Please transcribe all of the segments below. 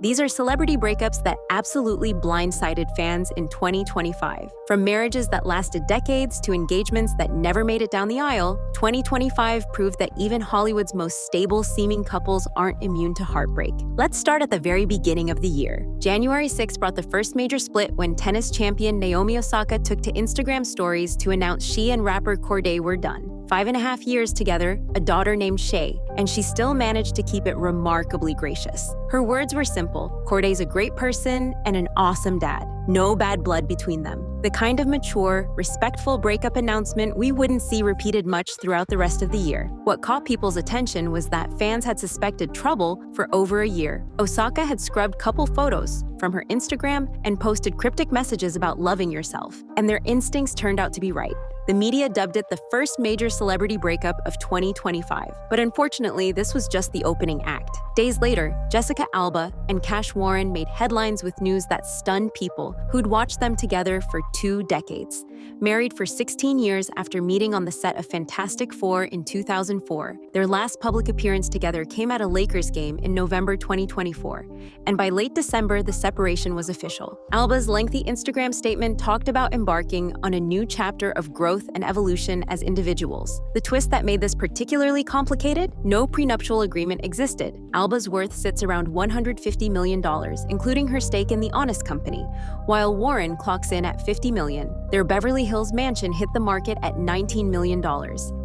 These are celebrity breakups that absolutely blindsided fans in 2025. From marriages that lasted decades to engagements that never made it down the aisle, 2025 proved that even Hollywood's most stable-seeming couples aren't immune to heartbreak. Let's start at the very beginning of the year. January 6 brought the first major split when tennis champion Naomi Osaka took to Instagram stories to announce she and rapper Cordae were done. 5.5 years together, a daughter named Shay, and she still managed to keep it remarkably gracious. Her words were simple: Cordae's a great person and an awesome dad. No bad blood between them. The kind of mature, respectful breakup announcement we wouldn't see repeated much throughout the rest of the year. What caught people's attention was that fans had suspected trouble for over a year. Osaka had scrubbed couple photos from her Instagram and posted cryptic messages about loving yourself, and their instincts turned out to be right. The media dubbed it the first major celebrity breakup of 2025. But unfortunately, this was just the opening act. Days later, Jessica Alba and Cash Warren made headlines with news that stunned people who'd watched them together for 2 decades. Married for 16 years after meeting on the set of Fantastic Four in 2004, their last public appearance together came at a Lakers game in November 2024. And by late December, the separation was official. Alba's lengthy Instagram statement talked about embarking on a new chapter of growth and evolution as individuals. The twist that made this particularly complicated? No prenuptial agreement existed. Alba's worth sits around $150 million, including her stake in The Honest Company, while Warren clocks in at $50 million. Their Beverly Hills mansion hit the market at $19 million,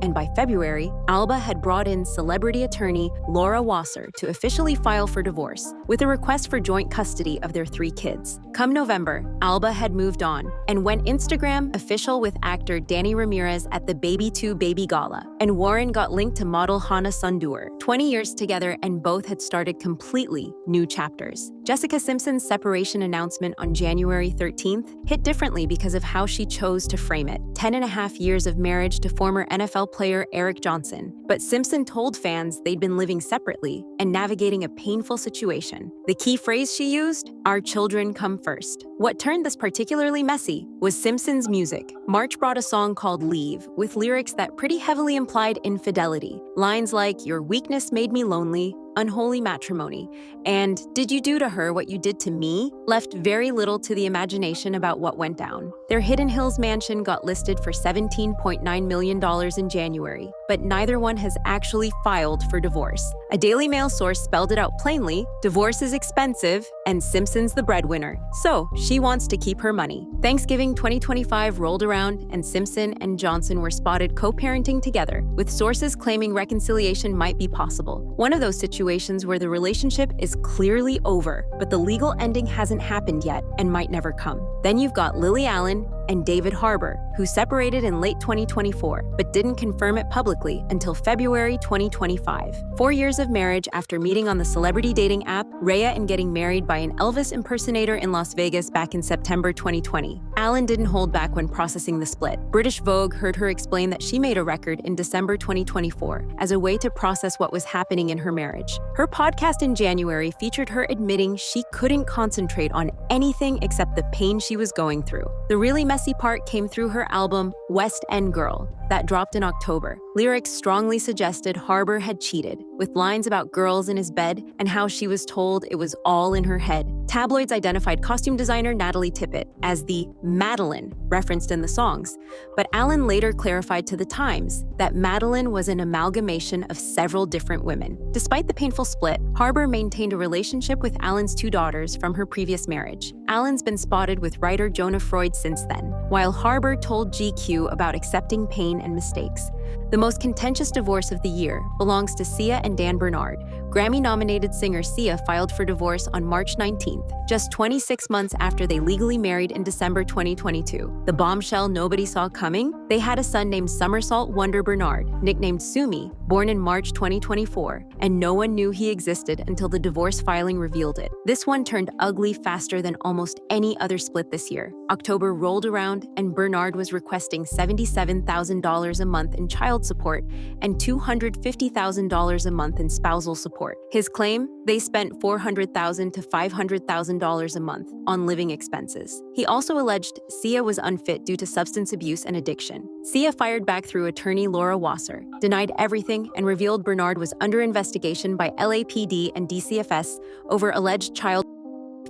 and by February, Alba had brought in celebrity attorney Laura Wasser to officially file for divorce, with a request for joint custody of their 3 kids. Come November, Alba had moved on and went Instagram official with actor Danny Ramirez at the Baby 2 Baby Gala, and Warren got linked to model Hana Sundur. 20 years together, and both had started completely new chapters. Jessica Simpson's separation announcement on January 13th hit differently because of how she chose to frame it. 10.5 years of marriage to former NFL player Eric Johnson. But Simpson told fans they'd been living separately and navigating a painful situation. The key phrase she used? Our children come first. What turned this particularly messy was Simpson's music. March brought a song called Leave, with lyrics that pretty heavily implied infidelity. Lines like, "Your weakness made me lonely," "Unholy matrimony," and "Did you do to her what you did to me?" left very little to the imagination about what went down. Their Hidden Hills mansion got listed for $17.9 million in January, but neither one has actually filed for divorce. A Daily Mail source spelled it out plainly: divorce is expensive, and Simpson's the breadwinner, so she wants to keep her money. Thanksgiving 2025 rolled around, and Simpson and Johnson were spotted co-parenting together, with sources claiming reconciliation might be possible. One of those situations where the relationship is clearly over, but the legal ending hasn't happened yet and might never come. Then you've got Lily Allen and David Harbour, who separated in late 2024, but didn't confirm it publicly until February 2025. 4 years of marriage after meeting on the celebrity dating app Raya and getting married by an Elvis impersonator in Las Vegas back in September 2020. Allen didn't hold back when processing the split. British Vogue heard her explain that she made a record in December 2024 as a way to process what was happening in her marriage. Her podcast in January featured her admitting she couldn't concentrate on anything except the pain she was going through. The really messy part came through her album West End Girl, that dropped in October. Lyrics strongly suggested Harbour had cheated, with lines about girls in his bed and how she was told it was all in her head. Tabloids identified costume designer Natalie Tippett as the Madeline referenced in the songs, but Allen later clarified to The Times that Madeline was an amalgamation of several different women. Despite the painful split, Harbour maintained a relationship with Allen's 2 daughters from her previous marriage. Allen's been spotted with writer Jonah Freud since then, while Harbour told GQ about accepting pain and mistakes. The most contentious divorce of the year belongs to Sia and Dan Bernard. Grammy-nominated singer Sia filed for divorce on March 19th, just 26 months after they legally married in December 2022. The bombshell nobody saw coming? They had a son named Somersault Wonder Bernard, nicknamed Sumi, born in March 2024, and no one knew he existed until the divorce filing revealed it. This one turned ugly faster than almost any other split this year. October rolled around, and Bernard was requesting $77,000 a month in child support and $250,000 a month in spousal support. court. His claim? They spent $400,000 to $500,000 a month on living expenses. He also alleged Sia was unfit due to substance abuse and addiction. Sia fired back through attorney Laura Wasser, denied everything, and revealed Bernard was under investigation by LAPD and DCFS over alleged child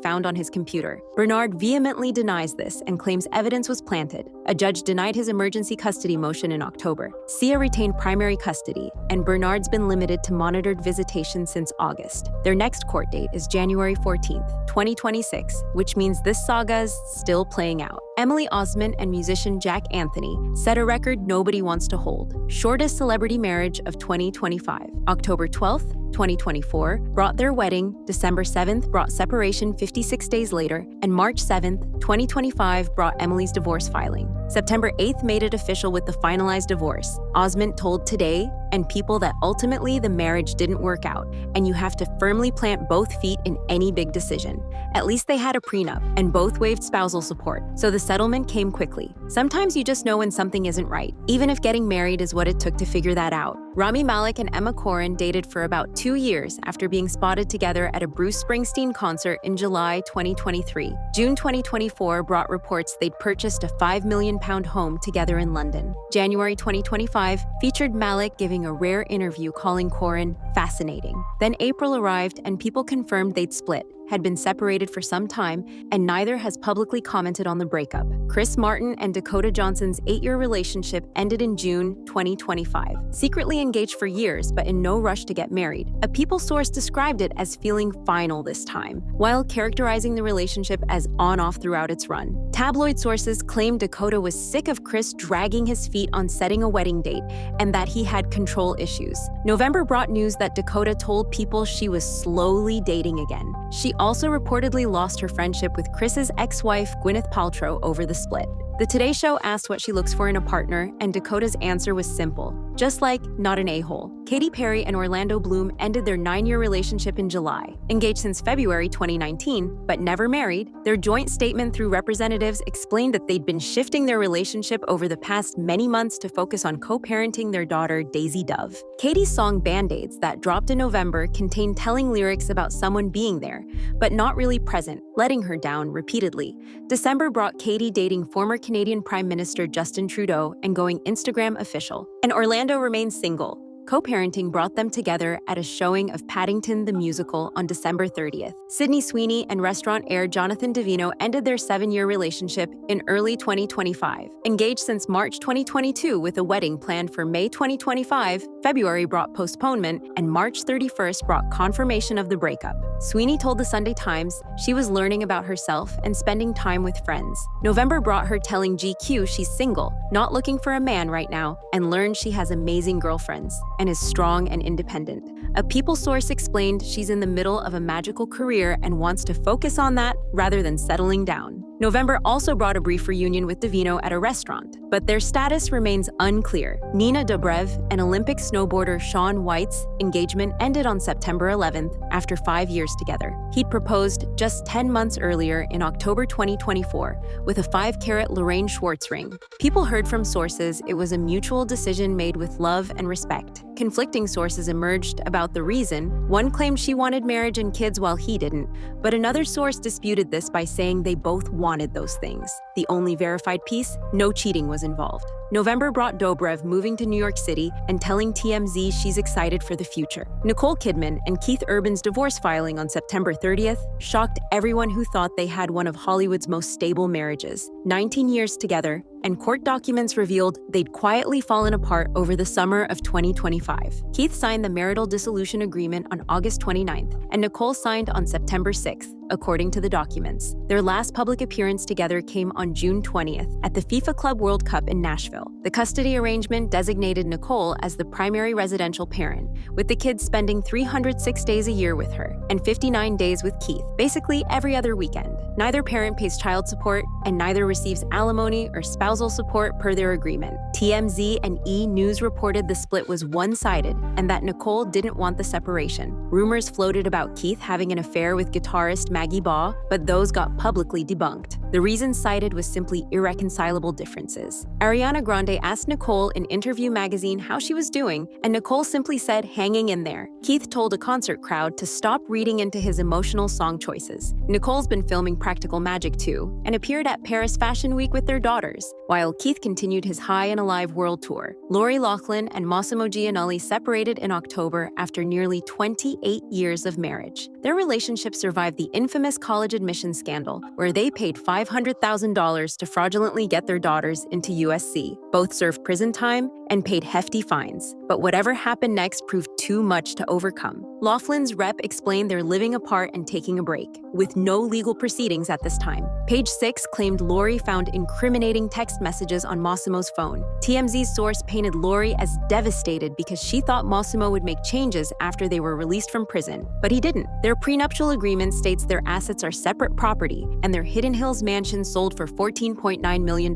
found on his computer. Bernard vehemently denies this and claims evidence was planted. A judge denied his emergency custody motion in October. Sia retained primary custody, and Bernard's been limited to monitored visitation since August. Their next court date is January 14th, 2026, which means this saga is still playing out. Emily Osment and musician Jack Anthony set a record nobody wants to hold. Shortest celebrity marriage of 2025. October 12th, 2024 brought their wedding, December 7th brought separation 56 days later, and March 7th, 2025 brought Emily's divorce filing. September 8th made it official with the finalized divorce. Osment told Today and People that ultimately the marriage didn't work out, and you have to firmly plant both feet in any big decision. At least they had a prenup, and both waived spousal support, so the settlement came quickly. Sometimes you just know when something isn't right, even if getting married is what it took to figure that out. Rami Malek and Emma Corrin dated for about 2 years after being spotted together at a Bruce Springsteen concert in July 2023. June 2024 brought reports they'd purchased a £5 million home together in London. January 2025 featured Malek giving a rare interview calling Corrin fascinating. Then April arrived and people confirmed they'd split, had been separated for some time, and neither has publicly commented on the breakup. Chris Martin and Dakota Johnson's 8-year relationship ended in June 2025. Secretly engaged for years, but in no rush to get married. A People source described it as feeling final this time, while characterizing the relationship as on-off throughout its run. Tabloid sources claimed Dakota was sick of Chris dragging his feet on setting a wedding date, and that he had control issues. November brought news that Dakota told People she was slowly dating again. She also reportedly lost her friendship with Chris's ex-wife Gwyneth Paltrow over the split. The Today Show asked what she looks for in a partner, and Dakota's answer was simple. Just like, not an a-hole. Katy Perry and Orlando Bloom ended their 9-year relationship in July. Engaged since February 2019, but never married, their joint statement through representatives explained that they'd been shifting their relationship over the past many months to focus on co-parenting their daughter, Daisy Dove. Katy's song Band-Aids, that dropped in November, contained telling lyrics about someone being there, but not really present, letting her down repeatedly. December brought Katy dating former Canadian Prime Minister Justin Trudeau and going Instagram official. And Orlando remains single. Co-parenting brought them together at a showing of Paddington the Musical on December 30th. Sydney Sweeney and restaurant heir Jonathan Davino ended their 7-year relationship in early 2025. Engaged since March 2022 with a wedding planned for May 2025, February brought postponement, and March 31st brought confirmation of the breakup. Sweeney told the Sunday Times she was learning about herself and spending time with friends. November brought her telling GQ she's single, not looking for a man right now, and learned she has amazing girlfriends and is strong and independent. A People source explained she's in the middle of a magical career and wants to focus on that rather than settling down. November also brought a brief reunion with Davino at a restaurant, but their status remains unclear. Nina Dobrev and Olympic snowboarder Shaun White's engagement ended on September 11th after 5 years together. He'd proposed just 10 months earlier in October 2024 with a 5-carat Lorraine Schwartz ring. People heard from sources it was a mutual decision made with love and respect. Conflicting sources emerged about the reason. One claimed she wanted marriage and kids while he didn't, but another source disputed this by saying they both wanted those things. The only verified piece, no cheating was involved. November brought Dobrev moving to New York City and telling TMZ she's excited for the future. Nicole Kidman and Keith Urban's divorce filing on September 30th shocked everyone who thought they had one of Hollywood's most stable marriages. 19 years together, and court documents revealed they'd quietly fallen apart over the summer of 2025. Keith signed the marital dissolution agreement on August 29th, and Nicole signed on September 6th, according to the documents. Their last public appearance together came on June 20th at the FIFA Club World Cup in Nashville. The custody arrangement designated Nicole as the primary residential parent, with the kids spending 306 days a year with her and 59 days with Keith, basically every other weekend. Neither parent pays child support, and neither receives alimony or spousal support per their agreement. TMZ and E! News reported the split was one-sided and that Nicole didn't want the separation. Rumors floated about Keith having an affair with guitarist Maggie Baugh, but those got publicly debunked. The reason cited was simply irreconcilable differences. Ariana Grande asked Nicole in Interview magazine how she was doing, and Nicole simply said, "Hanging in there." Keith told a concert crowd to stop reading into his emotional song choices. Nicole's been filming Practical Magic too, and appeared at Paris Fashion Week with their daughters, while Keith continued his High and Alive world tour. Lori Loughlin and Massimo Gianelli separated in October after nearly 28 years of marriage. Their relationship survived the infamous college admissions scandal, where they paid $500,000 to fraudulently get their daughters into USC. Both served prison time and paid hefty fines. But whatever happened next proved too much to overcome. Laughlin's rep explained they're living apart and taking a break, with no legal proceedings at this time. Page 6 claimed Lori found incriminating text messages on Massimo's phone. TMZ's source painted Lori as devastated because she thought Massimo would make changes after they were released from prison, but he didn't. Their prenuptial agreement states their assets are separate property, and their Hidden Hills mansion sold for $14.9 million.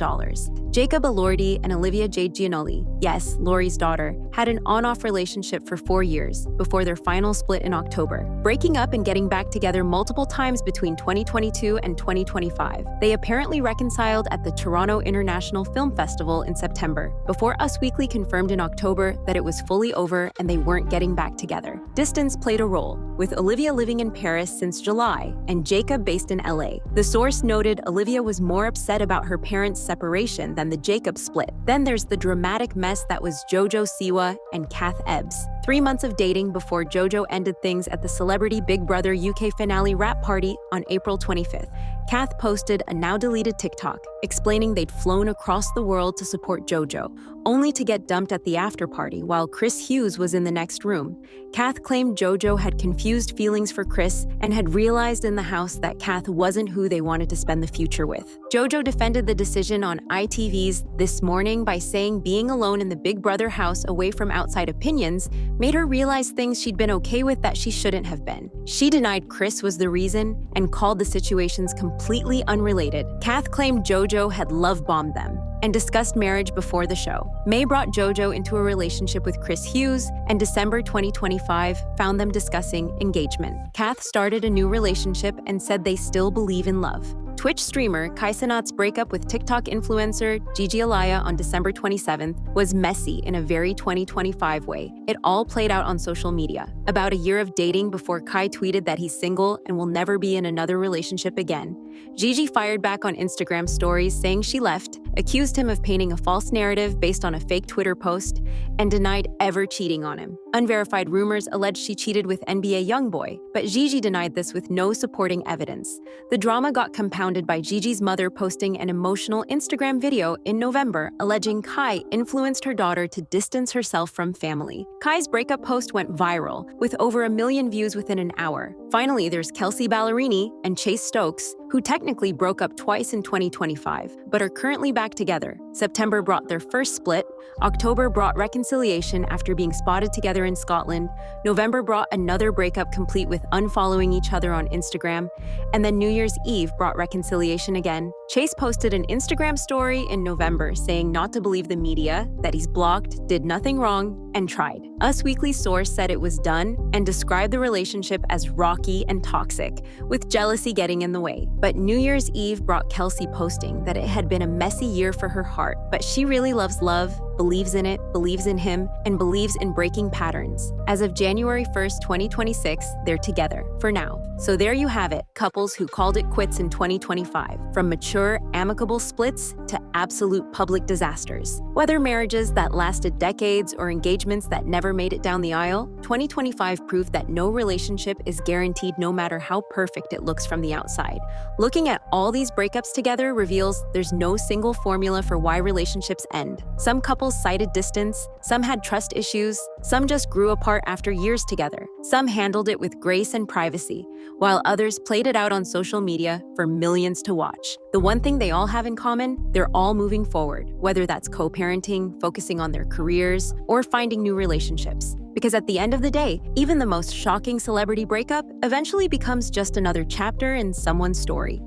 Jacob Elordi and Olivia Jade Giannoli, yes, Lori's daughter, had an on-off relationship for 4 years before their final split in October, breaking up and getting back together multiple times between 2022 and 2025. They apparently reconciled at the Toronto International Film Festival in September, before Us Weekly confirmed in October that it was fully over and they weren't getting back together. Distance played a role, with Olivia living in Paris since July and Jacob based in LA. The source noted Olivia was more upset about her parents' separation than the Jacob split. Then there's the dramatic mess that was JoJo Siwa and Kath Ebbs. 3 months of dating before JoJo ended things at the Celebrity Big Brother UK finale wrap party on April 25th. Kath posted a now-deleted TikTok explaining they'd flown across the world to support JoJo, only to get dumped at the after-party while Chris Hughes was in the next room. Kath claimed JoJo had confused feelings for Chris and had realized in the house that Kath wasn't who they wanted to spend the future with. JoJo defended the decision on ITV's This Morning by saying being alone in the Big Brother house away from outside opinions made her realize things she'd been okay with that she shouldn't have been. She denied Chris was the reason and called the situations completely unrelated. Kath claimed JoJo had love-bombed them and discussed marriage before the show. May brought JoJo into a relationship with Chris Hughes, and December 2025 found them discussing engagement. Kath started a new relationship and said they still believe in love. Twitch streamer Kai Cenat's breakup with TikTok influencer Gigi Alaya on December 27th was messy in a very 2025 way. It all played out on social media. About a year of dating before Kai tweeted that he's single and will never be in another relationship again. Gigi fired back on Instagram stories saying she left, accused him of painting a false narrative based on a fake Twitter post, and denied ever cheating on him. Unverified rumors alleged she cheated with NBA YoungBoy, but Gigi denied this with no supporting evidence. The drama got compounded by Gigi's mother posting an emotional Instagram video in November alleging Kai influenced her daughter to distance herself from family. Kai's breakup post went viral, with over 1 million views within an hour. Finally, there's Kelsey Ballerini and Chase Stokes, who technically broke up twice in 2025, but are currently back together. September brought their first split, October brought reconciliation after being spotted together in Scotland, November brought another breakup complete with unfollowing each other on Instagram, and then New Year's Eve brought reconciliation again. Chase posted an Instagram story in November saying not to believe the media, that he's blocked, did nothing wrong, and tried. Us Weekly source said it was done and described the relationship as rocky and toxic, with jealousy getting in the way. But New Year's Eve brought Kelsey posting that it had been a messy year for her heart, but she really loves love, believes in it, believes in him, and believes in breaking patterns. As of January 1st, 2026, they're together, for now. So there you have it, couples who called it quits in 2025, from mature, amicable splits to absolute public disasters. Whether marriages that lasted decades or engagements that never made it down the aisle, 2025 proved that no relationship is guaranteed no matter how perfect it looks from the outside. Looking at all these breakups together reveals there's no single formula for why relationships end. Some couples cited distance, some had trust issues, some just grew apart after years together. Some handled it with grace and privacy, while others played it out on social media for millions to watch. The one thing they all have in common, they're all moving forward, whether that's co-parenting, focusing on their careers, or finding new relationships. Because at the end of the day, even the most shocking celebrity breakup eventually becomes just another chapter in someone's story.